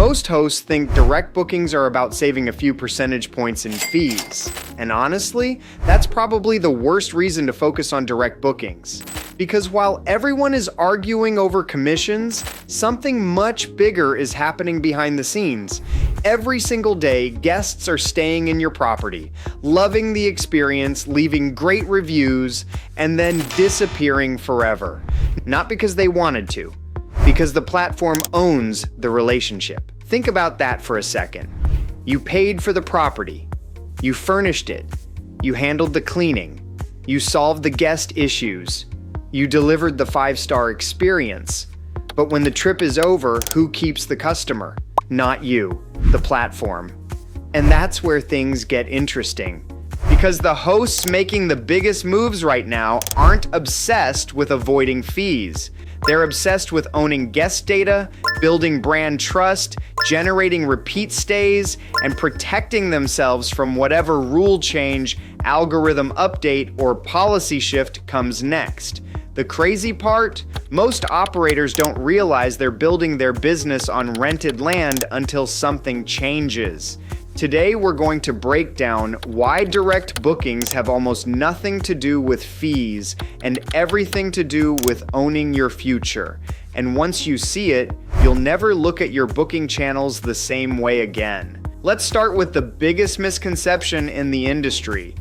Most hosts think direct bookings are about saving a few percentage points in fees. And honestly, that's probably the worst reason to focus on direct bookings. Because while everyone is arguing over commissions, something much bigger is happening behind the scenes. Every single day, guests are staying in your property, loving the experience, leaving great reviews, and then disappearing forever. Not because they wanted to, because the platform owns the relationship. Think about that for a second. You paid for the property. You furnished it. You handled the cleaning. You solved the guest issues. You delivered the 5-star experience. But when the trip is over, who keeps the customer? Not you, the platform. And that's where things get interesting. Because the hosts making the biggest moves right now aren't obsessed with avoiding fees. They're obsessed with owning guest data, building brand trust, generating repeat stays, and protecting themselves from whatever rule change, algorithm update, or policy shift comes next. The crazy part? Most operators don't realize they're building their business on rented land until something changes. Today, we're going to break down why direct bookings have almost nothing to do with fees and everything to do with owning your future. And once you see it, you'll never look at your booking channels the same way again. Let's start with the biggest misconception in the industry.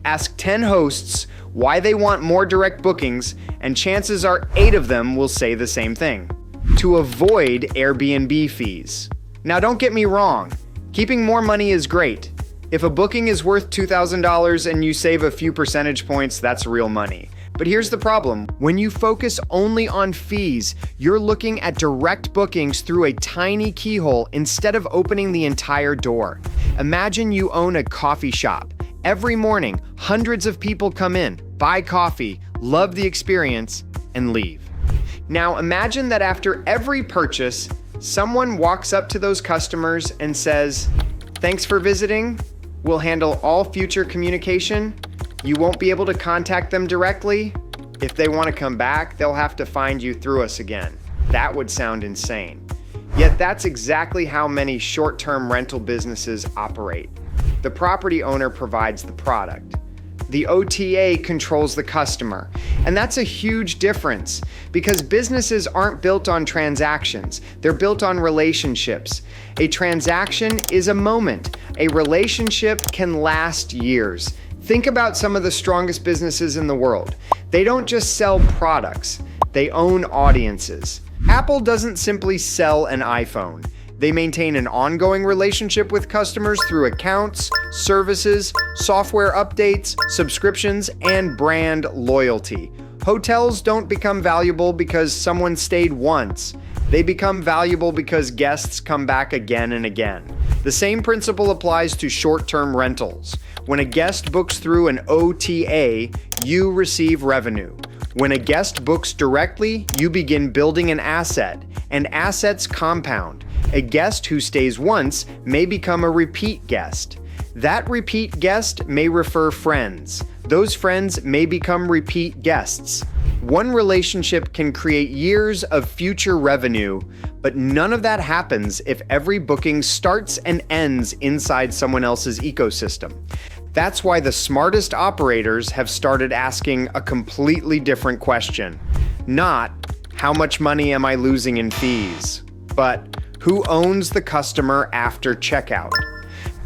Ask 10 hosts why they want more direct bookings, and chances are 8 of them will say the same thing: to avoid Airbnb fees. Now, don't get me wrong. Keeping more money is great. If a booking is worth $2,000 and you save a few percentage points, that's real money. But here's the problem. When you focus only on fees, you're looking at direct bookings through a tiny keyhole instead of opening the entire door. Imagine you own a coffee shop. Every morning, hundreds of people come in, buy coffee, love the experience, and leave. Now imagine that after every purchase, someone walks up to those customers and says, "Thanks for visiting. We'll handle all future communication. You won't be able to contact them directly. If they want to come back, they'll have to find you through us again." That would sound insane. Yet that's exactly how many short-term rental businesses operate. The property owner provides the product. The OTA controls the customer. And that's a huge difference because businesses aren't built on transactions. They're built on relationships. A transaction is a moment. A relationship can last years. Think about some of the strongest businesses in the world. They don't just sell products. They own audiences. Apple doesn't simply sell an iPhone. They maintain an ongoing relationship with customers through accounts, services, software updates, subscriptions, and brand loyalty. Hotels don't become valuable because someone stayed once. They become valuable because guests come back again and again. The same principle applies to short-term rentals. When a guest books through an OTA, you receive revenue. When a guest books directly, you begin building an asset, and assets compound. A guest who stays once may become a repeat guest. That repeat guest may refer friends. Those friends may become repeat guests. One relationship can create years of future revenue, but none of that happens if every booking starts and ends inside someone else's ecosystem. That's why the smartest operators have started asking a completely different question. Not, how much money am I losing in fees? But, who owns the customer after checkout?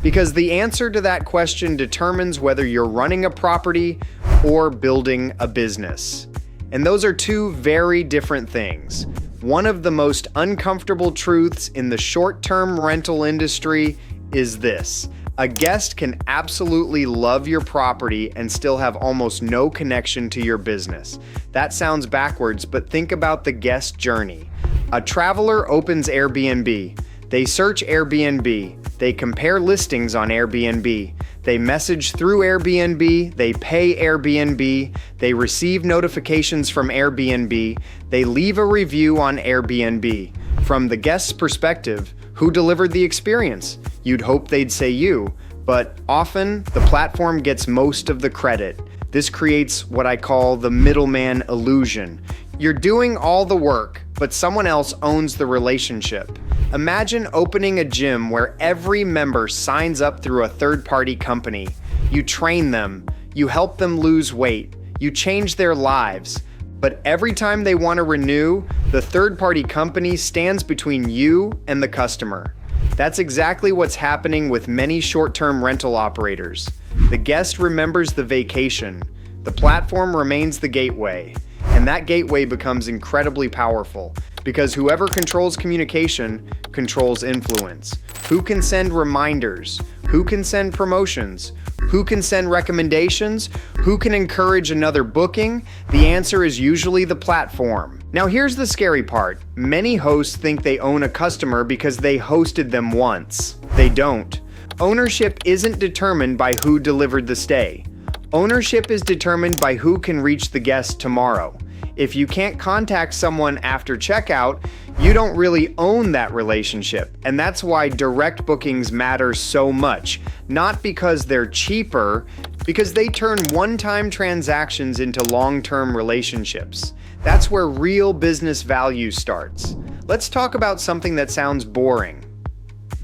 Because the answer to that question determines whether you're running a property or building a business. And those are two very different things. One of the most uncomfortable truths in the short-term rental industry is this: a guest can absolutely love your property and still have almost no connection to your business. That sounds backwards, but think about the guest journey. A traveler opens Airbnb. They search Airbnb. They compare listings on Airbnb. They message through Airbnb. They pay Airbnb. They receive notifications from Airbnb. They leave a review on Airbnb. From the guest's perspective, who delivered the experience? You'd hope they'd say you, but often the platform gets most of the credit. This creates what I call the middleman illusion. You're doing all the work, but someone else owns the relationship. Imagine opening a gym where every member signs up through a third-party company. You train them, you help them lose weight, you change their lives. But every time they want to renew, the third-party company stands between you and the customer. That's exactly what's happening with many short-term rental operators. The guest remembers the vacation. The platform remains the gateway. And that gateway becomes incredibly powerful because whoever controls communication controls influence. Who can send reminders? Who can send promotions? Who can send recommendations? Who can encourage another booking? The answer is usually the platform. Now here's the scary part. Many hosts think they own a customer because they hosted them once. They don't. Ownership isn't determined by who delivered the stay. Ownership is determined by who can reach the guest tomorrow. If you can't contact someone after checkout, you don't really own that relationship. And that's why direct bookings matter so much. Not because they're cheaper, because they turn one-time transactions into long-term relationships. That's where real business value starts. Let's talk about something that sounds boring.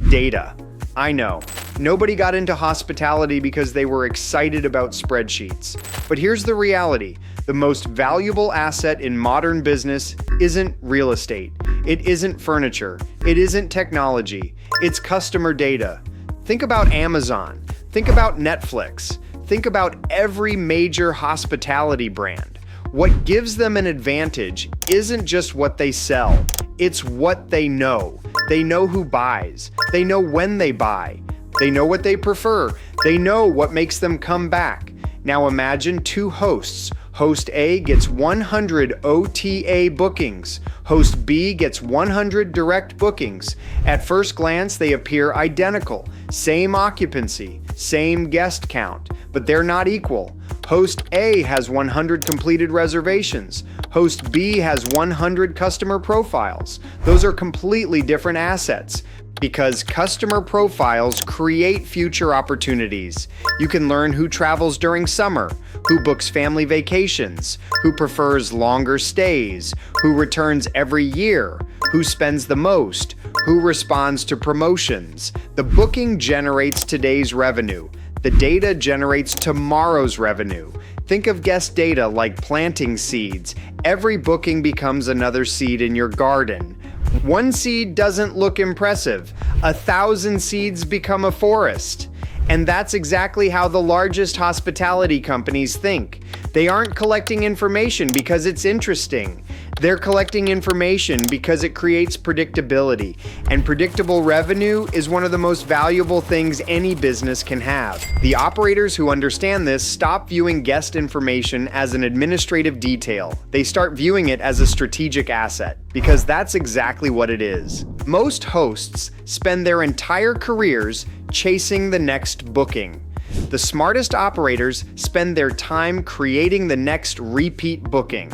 Data. I know. Nobody got into hospitality because they were excited about spreadsheets. But here's the reality. The most valuable asset in modern business isn't real estate. It isn't furniture. It isn't technology. It's customer data. Think about Amazon. Think about Netflix. Think about every major hospitality brand. What gives them an advantage isn't just what they sell. It's what they know. They know who buys. They know when they buy. They know what they prefer. They know what makes them come back. Now imagine two hosts. Host A gets 100 OTA bookings. Host B gets 100 direct bookings. At first glance, they appear identical. Same occupancy, same guest count, but they're not equal. Host A has 100 completed reservations. Host B has 100 customer profiles. Those are completely different assets. Because customer profiles create future opportunities. You can learn who travels during summer, who books family vacations, who prefers longer stays, who returns every year, who spends the most, who responds to promotions. The booking generates today's revenue. The data generates tomorrow's revenue. Think of guest data like planting seeds. Every booking becomes another seed in your garden. One seed doesn't look impressive. 1,000 seeds become a forest. And that's exactly how the largest hospitality companies think. They aren't collecting information because it's interesting. They're collecting information because it creates predictability. And predictable revenue is one of the most valuable things any business can have. The operators who understand this stop viewing guest information as an administrative detail. They start viewing it as a strategic asset, because that's exactly what it is. Most hosts spend their entire careers chasing the next booking. The smartest operators spend their time creating the next repeat booking.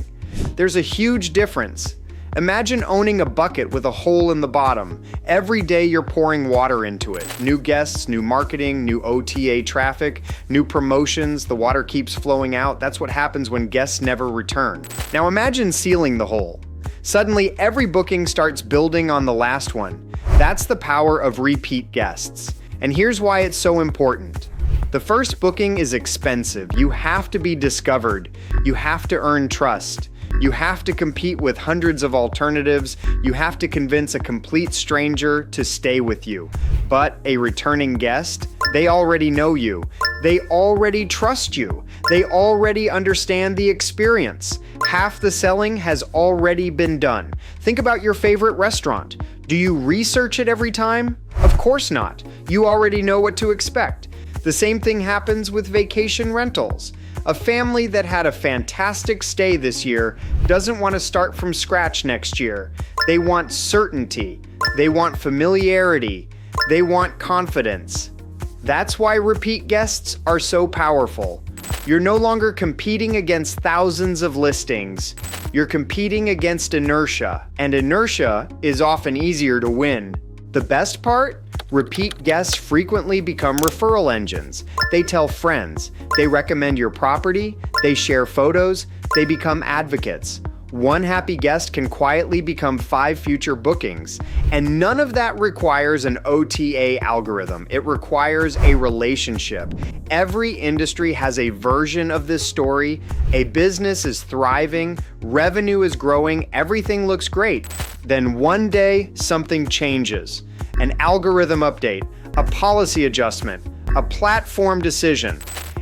There's a huge difference. Imagine owning a bucket with a hole in the bottom. Every day you're pouring water into it. New guests, new marketing, new OTA traffic, new promotions, the water keeps flowing out. That's what happens when guests never return. Now imagine sealing the hole. Suddenly every booking starts building on the last one. That's the power of repeat guests. And here's why it's so important. The first booking is expensive. You have to be discovered. You have to earn trust. You have to compete with hundreds of alternatives. You have to convince a complete stranger to stay with you. But a returning guest, they already know you. They already trust you. They already understand the experience. Half the selling has already been done. Think about your favorite restaurant. Do you research it every time? Of course not. You already know what to expect. The same thing happens with vacation rentals. A family that had a fantastic stay this year doesn't want to start from scratch next year. They want certainty. They want familiarity. They want confidence. That's why repeat guests are so powerful. You're no longer competing against thousands of listings. You're competing against inertia, and inertia is often easier to win. The best part? Repeat guests frequently become referral engines. They tell friends, they recommend your property, they share photos, they become advocates. One happy guest can quietly become 5 future bookings. And none of that requires an OTA algorithm. It requires a relationship. Every industry has a version of this story. A business is thriving, revenue is growing, everything looks great. Then one day, something changes. An algorithm update, a policy adjustment, a platform decision,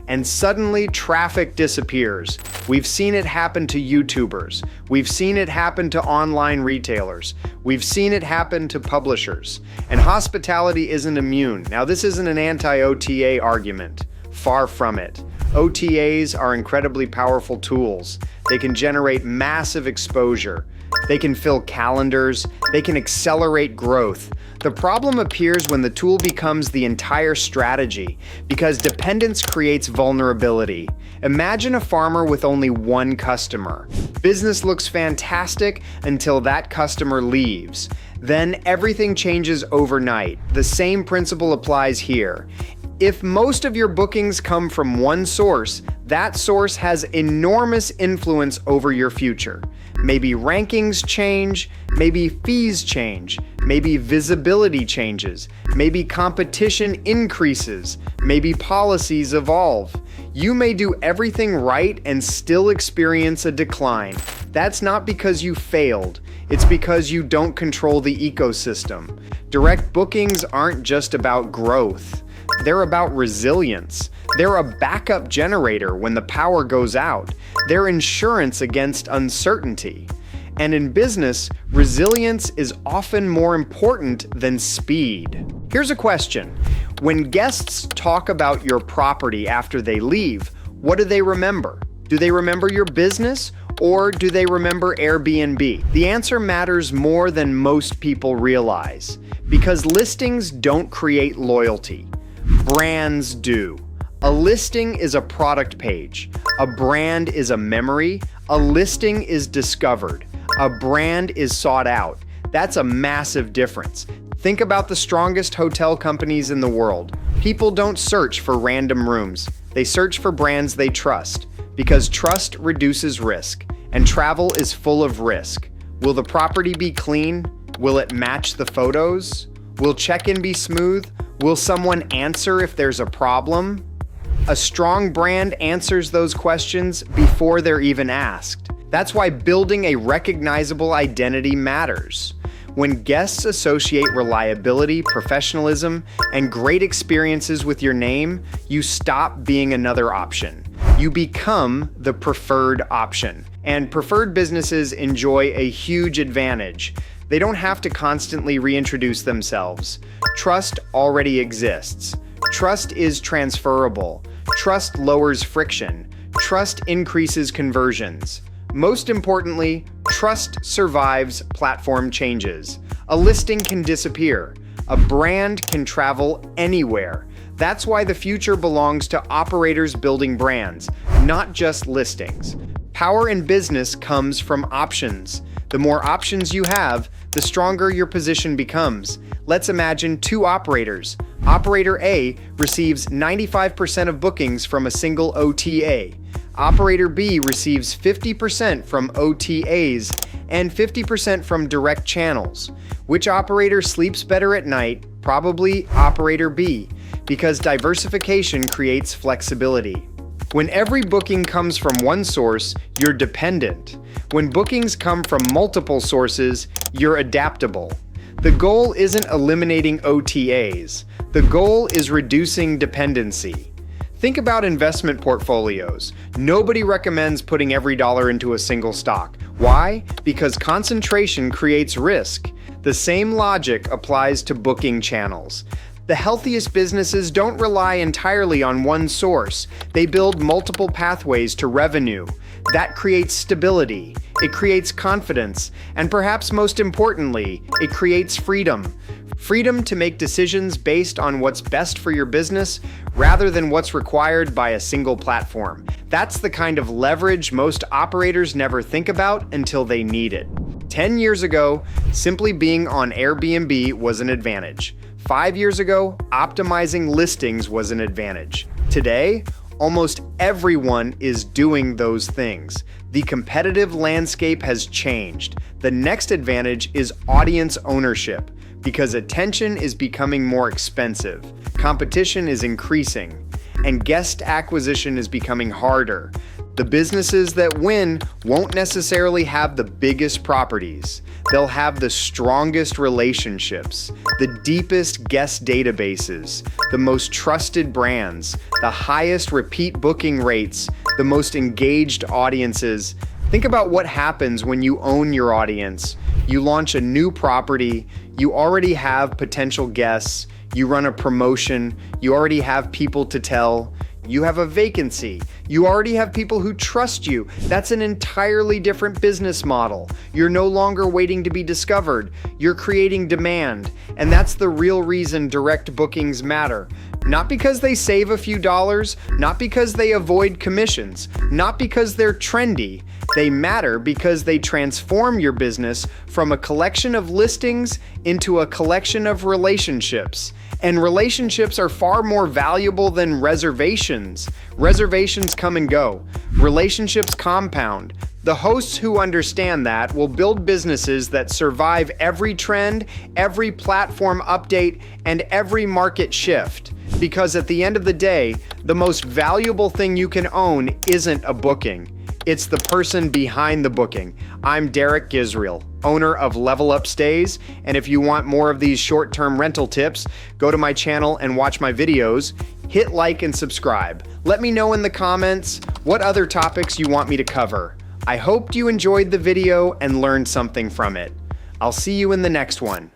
and suddenly traffic disappears. We've seen it happen to YouTubers. We've seen it happen to online retailers. We've seen it happen to publishers. And hospitality isn't immune. Now, this isn't an anti-OTA argument. Far from it. OTAs are incredibly powerful tools. They can generate massive exposure. They can fill calendars. They can accelerate growth. The problem appears when the tool becomes the entire strategy, because dependence creates vulnerability. Imagine a farmer with only one customer. Business looks fantastic until that customer leaves. Then everything changes overnight. The same principle applies here. If most of your bookings come from one source, that source has enormous influence over your future. Maybe rankings change, maybe fees change, maybe visibility changes, maybe competition increases, maybe policies evolve. You may do everything right and still experience a decline. That's not because you failed, it's because you don't control the ecosystem. Direct bookings aren't just about growth. They're about resilience. They're a backup generator when the power goes out. They're insurance against uncertainty. And in business, resilience is often more important than speed. Here's a question. When guests talk about your property after they leave, what do they remember? Do they remember your business, or do they remember Airbnb? The answer matters more than most people realize, because listings don't create loyalty. Brands do. A listing is a product page. A brand is a memory. A listing is discovered. A brand is sought out. That's a massive difference. Think about the strongest hotel companies in the world. People don't search for random rooms. They search for brands they trust, because trust reduces risk, and travel is full of risk. Will the property be clean? Will it match the photos? Will check-in be smooth? Will someone answer if there's a problem? A strong brand answers those questions before they're even asked. That's why building a recognizable identity matters. When guests associate reliability, professionalism, and great experiences with your name, you stop being another option. You become the preferred option. And preferred businesses enjoy a huge advantage. They don't have to constantly reintroduce themselves. Trust already exists. Trust is transferable. Trust lowers friction. Trust increases conversions. Most importantly, trust survives platform changes. A listing can disappear. A brand can travel anywhere. That's why the future belongs to operators building brands, not just listings. Power in business comes from options. The more options you have, the stronger your position becomes. Let's imagine 2 operators. Operator A receives 95% of bookings from a single OTA. Operator B receives 50% from OTAs and 50% from direct channels. Which operator sleeps better at night? Probably operator B, because diversification creates flexibility. When every booking comes from one source, you're dependent. When bookings come from multiple sources, you're adaptable. The goal isn't eliminating OTAs. The goal is reducing dependency. Think about investment portfolios. Nobody recommends putting every dollar into a single stock. Why? Because concentration creates risk. The same logic applies to booking channels. The healthiest businesses don't rely entirely on one source. They build multiple pathways to revenue. That creates stability. It creates confidence. And perhaps most importantly, it creates freedom. Freedom to make decisions based on what's best for your business rather than what's required by a single platform. That's the kind of leverage most operators never think about until they need it. 10 years ago, simply being on Airbnb was an advantage. 5 years ago, optimizing listings was an advantage. Today, Almost everyone is doing those things. The competitive landscape has changed. The next advantage is audience ownership, because attention is becoming more expensive, competition is increasing, and guest acquisition is becoming harder. The businesses that win won't necessarily have the biggest properties. They'll have the strongest relationships, the deepest guest databases, the most trusted brands, the highest repeat booking rates, the most engaged audiences. Think about what happens when you own your audience. You launch a new property, you already have potential guests, you run a promotion, you already have people to tell. You have a vacancy. You already have people who trust you. That's an entirely different business model. You're no longer waiting to be discovered. You're creating demand. And that's the real reason direct bookings matter. Not because they save a few dollars, not because they avoid commissions, not because they're trendy. They matter because they transform your business from a collection of listings into a collection of relationships. And relationships are far more valuable than reservations. Reservations come and go. Relationships compound. The hosts who understand that will build businesses that survive every trend, every platform update, and every market shift. Because at the end of the day, the most valuable thing you can own isn't a booking. It's the person behind the booking. I'm Derek Gisriel, owner of Level Up Stays, and if you want more of these short-term rental tips, go to my channel and watch my videos. Hit like and subscribe. Let me know in the comments what other topics you want me to cover. I hope you enjoyed the video and learned something from it. I'll see you in the next one.